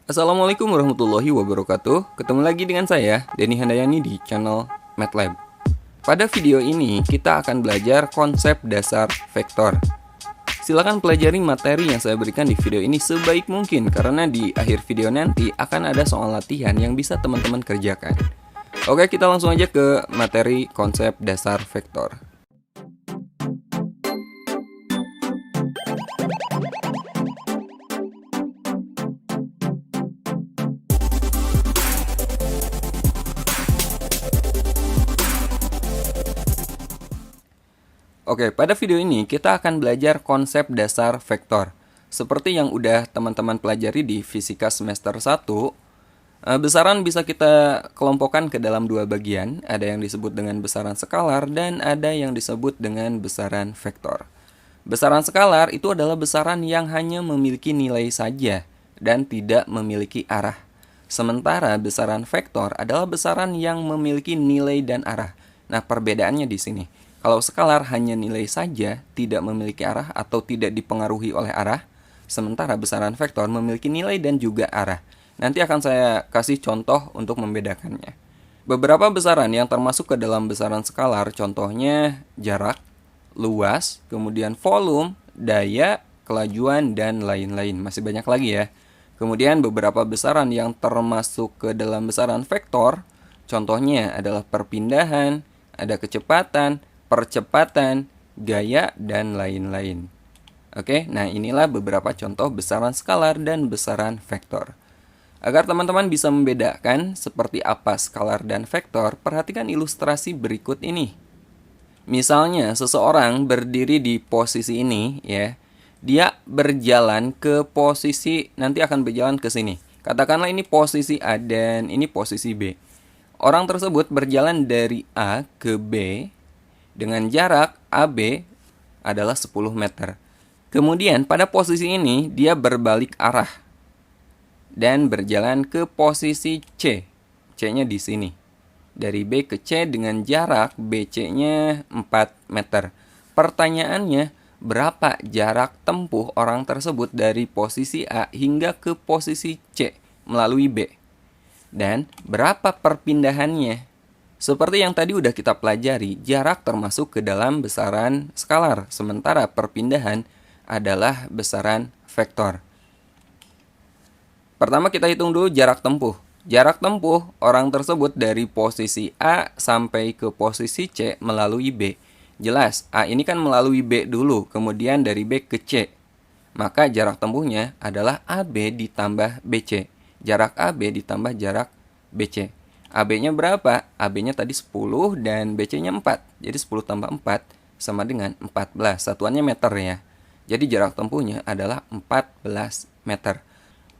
Assalamualaikum warahmatullahi wabarakatuh. Ketemu lagi dengan saya, Denny Handayani di channel MATLAB. Pada video ini, kita akan belajar konsep dasar vektor. Silakan pelajari materi yang saya berikan di video ini sebaik mungkin, karena di akhir video nanti akan ada soal latihan yang bisa teman-teman kerjakan. Oke, kita langsung aja ke materi konsep dasar vektor. Oke, pada video ini kita akan belajar konsep dasar vektor. Seperti yang udah teman-teman pelajari di fisika semester 1, besaran bisa kita kelompokkan ke dalam dua bagian. Ada yang disebut dengan besaran skalar dan ada yang disebut dengan besaran vektor. Besaran skalar itu adalah besaran yang hanya memiliki nilai saja dan tidak memiliki arah. Sementara besaran vektor adalah besaran yang memiliki nilai dan arah. Nah, perbedaannya di sini. Kalau skalar hanya nilai saja, tidak memiliki arah atau tidak dipengaruhi oleh arah, sementara besaran vektor memiliki nilai dan juga arah. Nanti akan saya kasih contoh untuk membedakannya. Beberapa besaran yang termasuk ke dalam besaran skalar, contohnya jarak, luas, kemudian volume, daya, kelajuan, dan lain-lain. Masih banyak lagi ya. Kemudian beberapa besaran yang termasuk ke dalam besaran vektor, contohnya adalah perpindahan, ada kecepatan, percepatan, gaya, dan lain-lain. Oke, nah inilah beberapa contoh besaran skalar dan besaran vektor. Agar teman-teman bisa membedakan seperti apa skalar dan vektor, perhatikan ilustrasi berikut ini. Misalnya, seseorang berdiri di posisi ini, ya. Dia berjalan ke posisi, nanti akan berjalan ke sini. Katakanlah ini posisi A dan ini posisi B. Orang tersebut berjalan dari A ke B dengan jarak AB adalah 10 meter. Kemudian pada posisi ini dia berbalik arah dan berjalan ke posisi C. C-nya di sini. Dari B ke C dengan jarak BC-nya 4 meter. Pertanyaannya, berapa jarak tempuh orang tersebut dari posisi A hingga ke posisi C melalui B? Dan berapa perpindahannya? Seperti yang tadi udah kita pelajari, jarak termasuk ke dalam besaran skalar, sementara perpindahan adalah besaran vektor. Pertama kita hitung dulu jarak tempuh. Jarak tempuh orang tersebut dari posisi A sampai ke posisi C melalui B. Jelas, A ini kan melalui B dulu, kemudian dari B ke C. Maka jarak tempuhnya adalah AB ditambah BC. Jarak AB ditambah jarak BC. AB-nya berapa? AB-nya tadi 10 dan BC-nya 4. Jadi 10 tambah 4 sama dengan 14. Satuannya meter ya. Jadi jarak tempuhnya adalah 14 meter.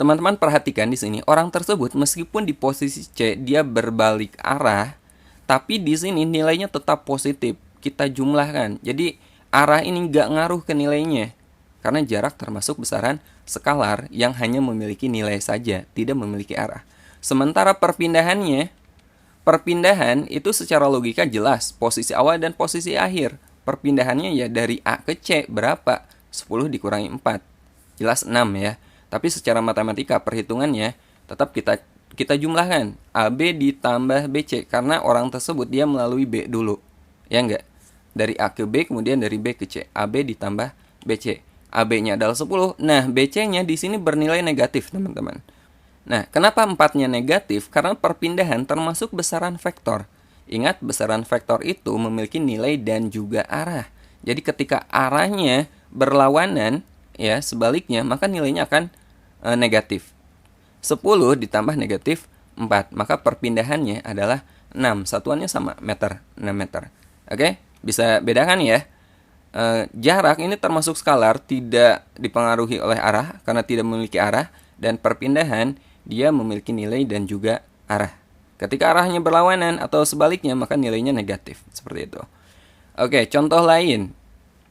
Teman-teman perhatikan di sini, orang tersebut meskipun di posisi C dia berbalik arah, tapi di sini nilainya tetap positif. Kita jumlahkan. Jadi arah ini nggak ngaruh ke nilainya. Karena jarak termasuk besaran skalar yang hanya memiliki nilai saja, tidak memiliki arah. Sementara perpindahan itu secara logika jelas, posisi awal dan posisi akhir. Perpindahannya ya dari A ke C berapa? 10 dikurangi 4. Jelas 6 ya. Tapi secara matematika perhitungannya tetap kita jumlahkan. AB ditambah BC karena orang tersebut dia melalui B dulu. Ya enggak? Dari A ke B kemudian dari B ke C. AB ditambah BC. AB-nya adalah 10. Nah, BC-nya di sini bernilai negatif, teman-teman. Nah, kenapa 4-nya negatif? Karena perpindahan termasuk besaran vektor. Ingat, besaran vektor itu memiliki nilai dan juga arah. Jadi ketika arahnya berlawanan, ya sebaliknya, maka nilainya akan negatif. 10 ditambah negatif 4, maka perpindahannya adalah 6. Satuannya sama, meter, 6 meter. Oke, bisa bedakan ya. Jarak ini termasuk skalar, tidak dipengaruhi oleh arah karena tidak memiliki arah, dan perpindahan dia memiliki nilai dan juga arah. Ketika arahnya berlawanan atau sebaliknya, maka nilainya negatif. Seperti itu. Oke, contoh lain.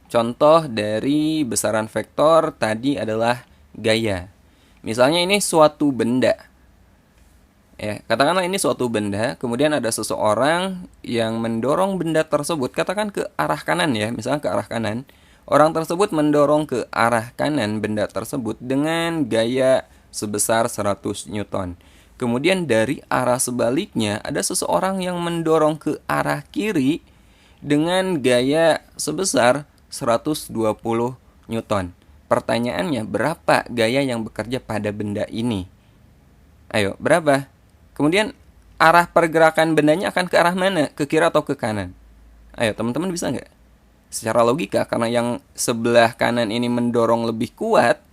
Contoh dari besaran vektor tadi adalah gaya. Misalnya ini suatu benda. Ya, katakanlah ini suatu benda, kemudian ada seseorang yang mendorong benda tersebut, katakan ke arah kanan ya, misalnya ke arah kanan. Orang tersebut mendorong ke arah kanan benda tersebut dengan gaya sebesar 100 Newton. Kemudian dari arah sebaliknya ada seseorang yang mendorong ke arah kiri dengan gaya sebesar 120 Newton. Pertanyaannya, berapa gaya yang bekerja pada benda ini? Ayo, berapa? Kemudian arah pergerakan bendanya akan ke arah mana? Ke kiri atau ke kanan? Ayo, teman-teman bisa nggak? Secara logika, karena yang sebelah kanan ini mendorong lebih kuat,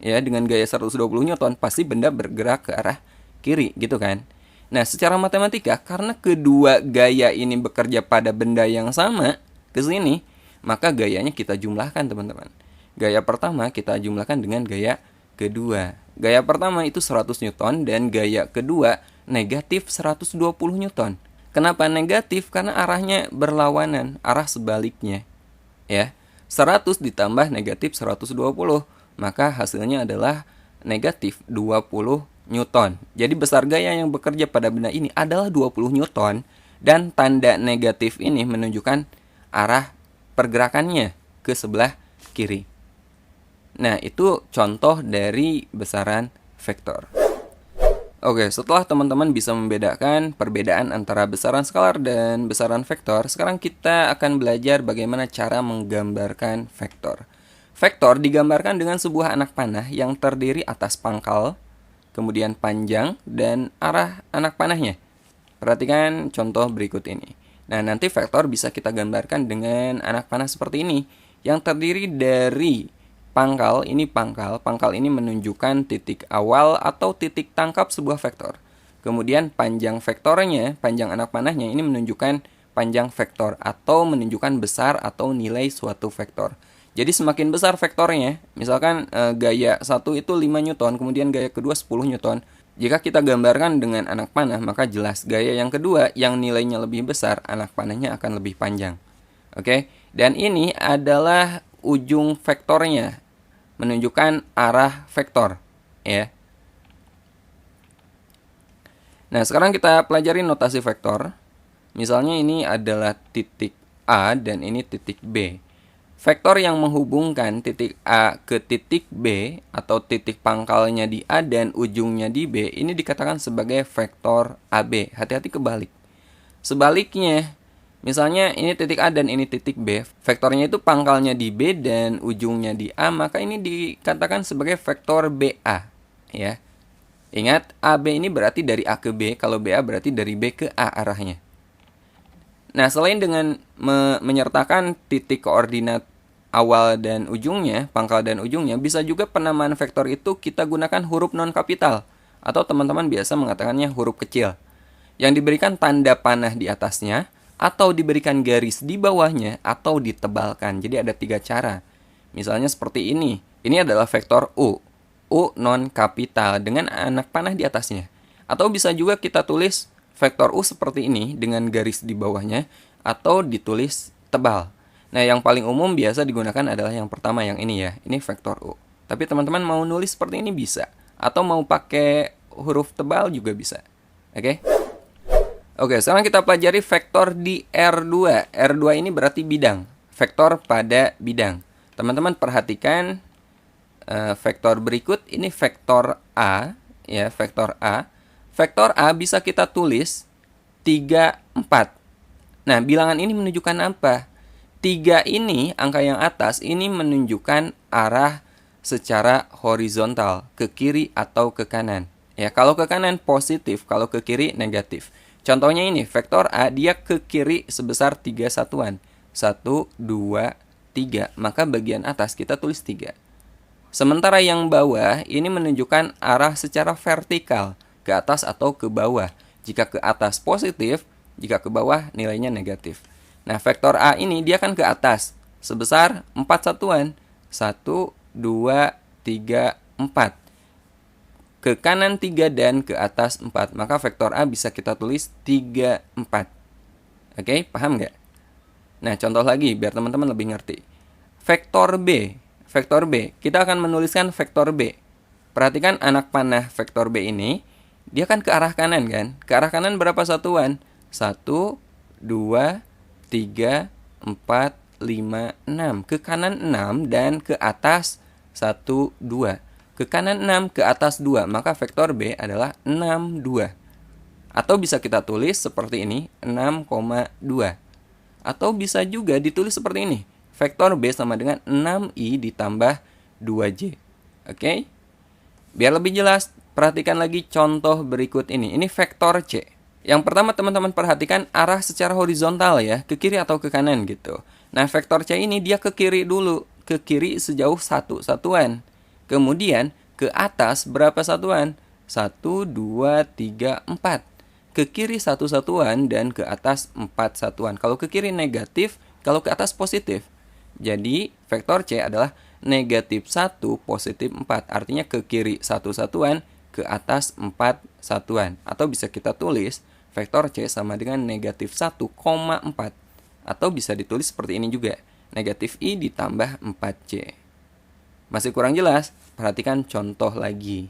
ya dengan gaya 120 Newton, pasti benda bergerak ke arah kiri, gitu kan? Nah, secara matematika, karena kedua gaya ini bekerja pada benda yang sama, ke sini, maka gayanya kita jumlahkan, teman-teman. Gaya pertama kita jumlahkan dengan gaya kedua. Gaya pertama itu 100 Newton dan gaya kedua negatif 120 Newton. Kenapa negatif? Karena arahnya berlawanan, arah sebaliknya. Ya, 100 ditambah negatif 120, maka hasilnya adalah negatif 20 Newton. Jadi besar gaya yang bekerja pada benda ini adalah 20 Newton dan tanda negatif ini menunjukkan arah pergerakannya ke sebelah kiri. Nah, itu contoh dari besaran vektor. Oke, setelah teman-teman bisa membedakan perbedaan antara besaran skalar dan besaran vektor, sekarang kita akan belajar bagaimana cara menggambarkan vektor. Vektor digambarkan dengan sebuah anak panah yang terdiri atas pangkal, kemudian panjang, dan arah anak panahnya. Perhatikan contoh berikut ini. Nah, nanti vektor bisa kita gambarkan dengan anak panah seperti ini, yang terdiri dari pangkal ini menunjukkan titik awal atau titik tangkap sebuah vektor. Kemudian panjang vektornya, panjang anak panahnya ini menunjukkan panjang vektor atau menunjukkan besar atau nilai suatu vektor. Jadi semakin besar vektornya, misalkan gaya 1 itu 5 Newton, kemudian gaya kedua 10 Newton. Jika kita gambarkan dengan anak panah, maka jelas gaya yang kedua yang nilainya lebih besar, anak panahnya akan lebih panjang. Oke, dan ini adalah ujung vektornya, menunjukkan arah vektor, ya. Nah, sekarang kita pelajari notasi vektor. Misalnya ini adalah titik A dan ini titik B. Vektor yang menghubungkan titik A ke titik B atau titik pangkalnya di A dan ujungnya di B ini dikatakan sebagai vektor AB. Hati-hati kebalik. Sebaliknya, misalnya ini titik A dan ini titik B, vektornya itu pangkalnya di B dan ujungnya di A, maka ini dikatakan sebagai vektor BA, ya. Ingat, AB ini berarti dari A ke B, kalau BA berarti dari B ke A arahnya. Nah, selain dengan menyertakan titik koordinat awal dan ujungnya, pangkal dan ujungnya, bisa juga penamaan vektor itu kita gunakan huruf non-kapital, atau teman-teman biasa mengatakannya huruf kecil, yang diberikan tanda panah di atasnya, atau diberikan garis di bawahnya, atau ditebalkan. Jadi ada 3 cara. Misalnya seperti ini. Ini adalah vektor U. U non-kapital dengan anak panah di atasnya. Atau bisa juga kita tulis vektor U seperti ini dengan garis di bawahnya, atau ditulis tebal. Nah, yang paling umum biasa digunakan adalah yang pertama, yang ini ya. Ini vektor U. Tapi teman-teman mau nulis seperti ini bisa. Atau mau pakai huruf tebal juga bisa. Oke? Oke, sekarang kita pelajari vektor di R2. R2 ini berarti bidang. Vektor pada bidang. Teman-teman perhatikan vektor berikut. Ini vektor A. Ya, vektor A. Vektor A bisa kita tulis 3, 4. Nah, bilangan ini menunjukkan apa? 3 ini, angka yang atas, ini menunjukkan arah secara horizontal, ke kiri atau ke kanan. Ya, kalau ke kanan positif, kalau ke kiri negatif. Contohnya ini, vektor A, dia ke kiri sebesar 3 satuan. 1, 2, 3. Maka bagian atas kita tulis 3. Sementara yang bawah, ini menunjukkan arah secara vertikal, ke atas atau ke bawah. Jika ke atas positif, jika ke bawah nilainya negatif. Nah, vektor A ini dia kan ke atas, sebesar 4 satuan. 1, 2, 3, 4. Ke kanan 3 dan ke atas 4. Maka vektor A bisa kita tulis 3, 4. Oke, paham nggak? Nah, contoh lagi biar teman-teman lebih ngerti. Vektor B. Vektor B. Kita akan menuliskan vektor B. Perhatikan anak panah vektor B ini. Dia kan ke arah kanan kan? Ke arah kanan berapa satuan? 1, 2, 3, 4, 5, 6. Ke kanan 6 dan ke atas 1, 2. ke kanan 6, ke atas 2, maka vektor B adalah 6, 2. Atau bisa kita tulis seperti ini, 6,2. Atau bisa juga ditulis seperti ini, vektor B sama dengan 6i ditambah 2j. Oke? Biar lebih jelas, perhatikan lagi contoh berikut ini. Ini vektor C. Yang pertama teman-teman perhatikan arah secara horizontal ya, ke kiri atau ke kanan gitu. Nah, vektor C ini dia ke kiri dulu, ke kiri sejauh 1 satuan. Kemudian ke atas berapa satuan? 1, 2, 3, 4. Ke kiri 1 satuan dan ke atas 4 satuan. Kalau ke kiri negatif, kalau ke atas positif. Jadi vektor C adalah negatif 1, positif 4. Artinya ke kiri 1 satuan, ke atas 4 satuan. Atau bisa kita tulis vektor C sama dengan negatif 1,4. Atau bisa ditulis seperti ini juga, negatif I ditambah 4C. Masih kurang jelas? Perhatikan contoh lagi.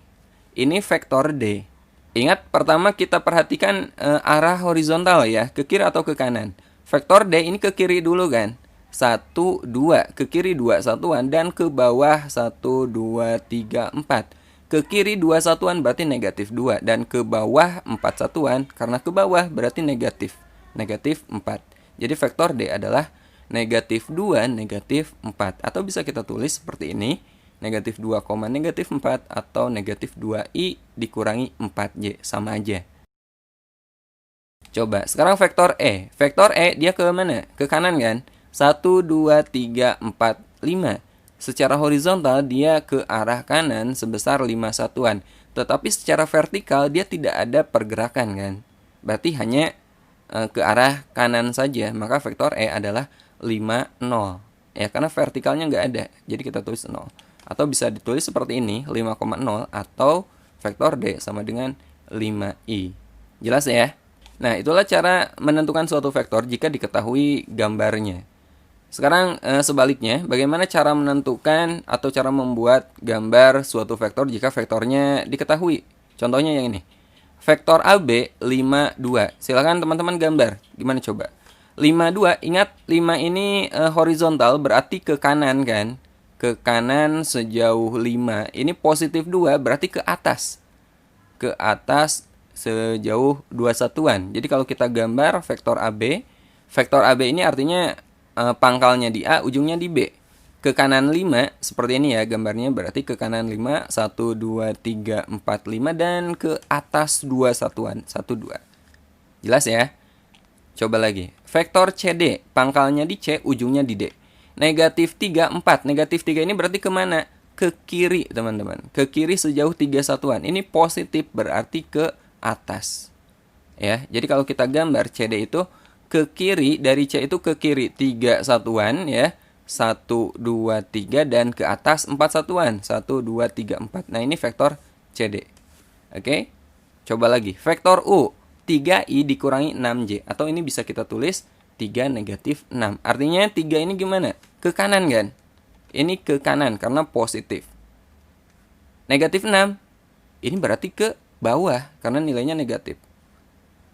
Ini vektor D. Ingat, pertama kita perhatikan arah horizontal ya, ke kiri atau ke kanan. Vektor D ini ke kiri dulu kan. 1, 2, ke kiri 2 satuan dan ke bawah 1, 2, 3, 4. Ke kiri 2 satuan berarti negatif 2 dan ke bawah 4 satuan karena ke bawah berarti negatif. Negatif 4. Jadi vektor D adalah negatif 2, negatif 4. Atau bisa kita tulis seperti ini, negatif 2, negatif 4 atau negatif 2i dikurangi 4j, sama aja. Coba, sekarang vektor E. Vektor E dia ke mana? Ke kanan kan? 1, 2, 3, 4, 5. Secara horizontal dia ke arah kanan sebesar 5 satuan. Tetapi secara vertikal dia tidak ada pergerakan kan? Berarti hanya ke arah kanan saja. Maka vektor E adalah 5, 0. Ya, karena vertikalnya nggak ada. Jadi kita tulis 0. Atau bisa ditulis seperti ini, 5,0 atau vektor D sama dengan 5i. Jelas ya? Nah, itulah cara menentukan suatu vektor jika diketahui gambarnya. Sekarang sebaliknya, bagaimana cara menentukan atau cara membuat gambar suatu vektor jika vektornya diketahui? Contohnya yang ini. Vektor AB 5, 2. Silakan teman-teman gambar. Gimana coba? 5, 2, ingat 5 ini horizontal berarti ke kanan kan? Ke kanan sejauh 5. Ini positif 2 berarti ke atas. Ke atas sejauh 2 satuan. Jadi kalau kita gambar vektor AB ini artinya pangkalnya di A, ujungnya di B. Ke kanan 5, seperti ini ya gambarnya, berarti ke kanan 5, 1, 2, 3, 4, 5, dan ke atas 2 satuan, 1, 2. Jelas ya? Coba lagi. Vektor CD, pangkalnya di C, ujungnya di D. Negatif 3, 4. Negatif 3 ini berarti kemana? Ke kiri, teman-teman. Ke kiri sejauh 3 satuan. Ini positif, berarti ke atas. Ya, jadi kalau kita gambar CD itu ke kiri, dari C itu ke kiri 3 satuan ya. 1, 2, 3 dan ke atas 4 satuan. 1, 2, 3, 4. Nah, ini vektor CD. Oke? Coba lagi. Vektor U, 3i dikurangi 6j. Atau ini bisa kita tulis 3 negatif 6. Artinya 3 ini gimana? Ke kanan kan? Ini ke kanan karena positif. Negatif 6. Ini berarti ke bawah karena nilainya negatif.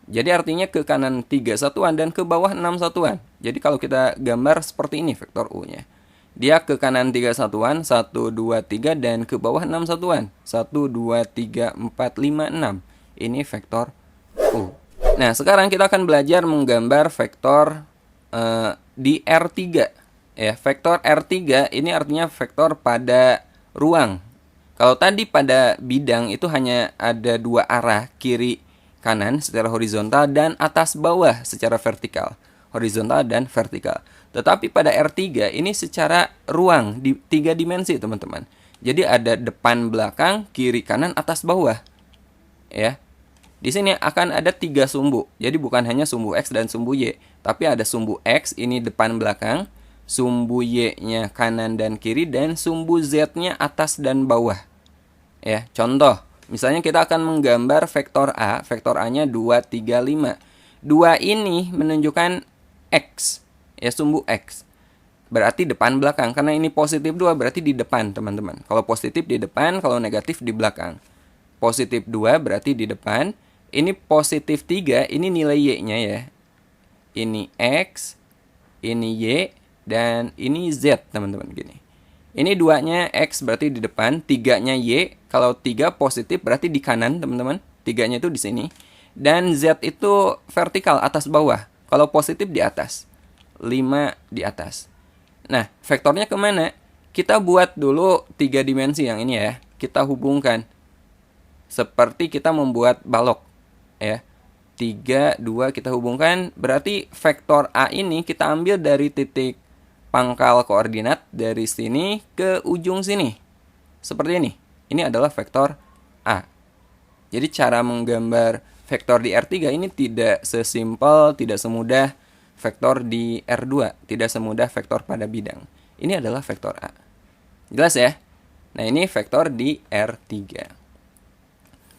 Jadi artinya ke kanan 3 satuan dan ke bawah 6 satuan. Jadi kalau kita gambar seperti ini vektor U-nya. Dia ke kanan 3 satuan, 1, 2, 3 dan ke bawah 6 satuan. 1, 2, 3, 4, 5, 6. Ini vektor U. Nah, sekarang kita akan belajar menggambar vektor di R3. Ya, vektor R3 ini artinya vektor pada ruang. Kalau tadi pada bidang itu hanya ada 2 arah, kiri kanan secara horizontal dan atas bawah secara vertikal. Horizontal dan vertikal. Tetapi pada R3 ini secara ruang di 3 dimensi, teman-teman. Jadi ada depan, belakang, kiri, kanan, atas, bawah. Ya. Di sini akan ada 3 sumbu. Jadi bukan hanya sumbu X dan sumbu Y, tapi ada sumbu X ini depan belakang, sumbu Y-nya kanan dan kiri, dan sumbu Z-nya atas dan bawah. Ya, contoh, misalnya kita akan menggambar vektor A, vektor A-nya 2, 3, 5. 2 ini menunjukkan X, ya sumbu X. Berarti depan belakang, karena ini positif 2 berarti di depan, teman-teman. Kalau positif di depan, kalau negatif di belakang. Positif 2 berarti di depan. Ini positif 3, ini nilai Y-nya ya. Ini X, ini Y, dan ini Z, teman-teman. Gini. Ini 2-nya X berarti di depan, 3-nya Y. Kalau 3 positif berarti di kanan, teman-teman. 3-nya itu di sini. Dan Z itu vertikal, atas bawah. Kalau positif di atas. 5 di atas. Nah, vektornya kemana? Kita buat dulu 3 dimensi yang ini ya. Kita hubungkan. Seperti kita membuat balok. Ya. 3, 2 kita hubungkan. Berarti vektor A ini kita ambil dari titik pangkal koordinat dari sini ke ujung sini. Seperti ini. Ini adalah vektor A. Jadi cara menggambar vektor di R3 ini tidak sesimpel, tidak semudah vektor di R2. Tidak semudah vektor pada bidang. Ini adalah vektor A. Jelas ya? Nah, ini vektor di R3.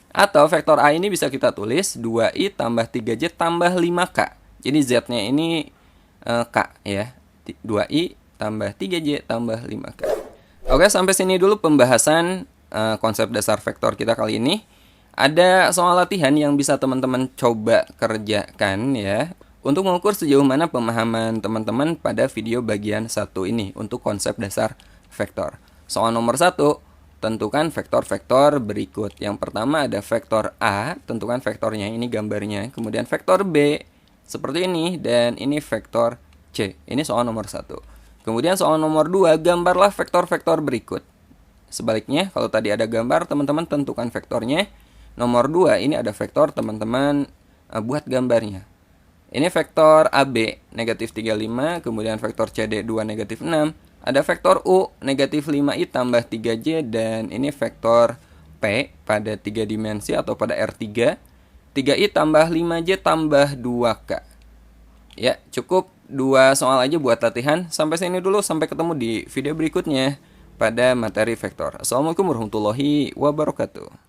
Atau vektor A ini bisa kita tulis 2i tambah 3j tambah 5k. Jadi Z-nya ini k ya. 2i tambah 3j tambah 5k. Oke, sampai sini dulu pembahasan konsep dasar vektor kita kali ini. Ada soal latihan yang bisa teman-teman coba kerjakan ya. Untuk mengukur sejauh mana pemahaman teman-teman pada video bagian 1 ini untuk konsep dasar vektor. Soal nomor 1. Tentukan vektor-vektor berikut. Yang pertama ada vektor A, tentukan vektornya, ini gambarnya. Kemudian vektor B, seperti ini. Dan ini vektor C. Ini soal nomor 1. Kemudian soal nomor 2, gambarlah vektor-vektor berikut. Sebaliknya, kalau tadi ada gambar, teman-teman tentukan vektornya. Nomor 2, ini ada vektor, teman-teman buat gambarnya. Ini vektor AB, negatif 35. Kemudian vektor CD, 2, negatif 6. Ada vektor U, negatif 5i tambah 3j, dan ini vektor P pada 3 dimensi atau pada R3, 3i tambah 5j tambah 2k. Ya, cukup 2 soal aja buat latihan. Sampai sini dulu, sampai ketemu di video berikutnya pada materi vektor. Assalamualaikum warahmatullahi wabarakatuh.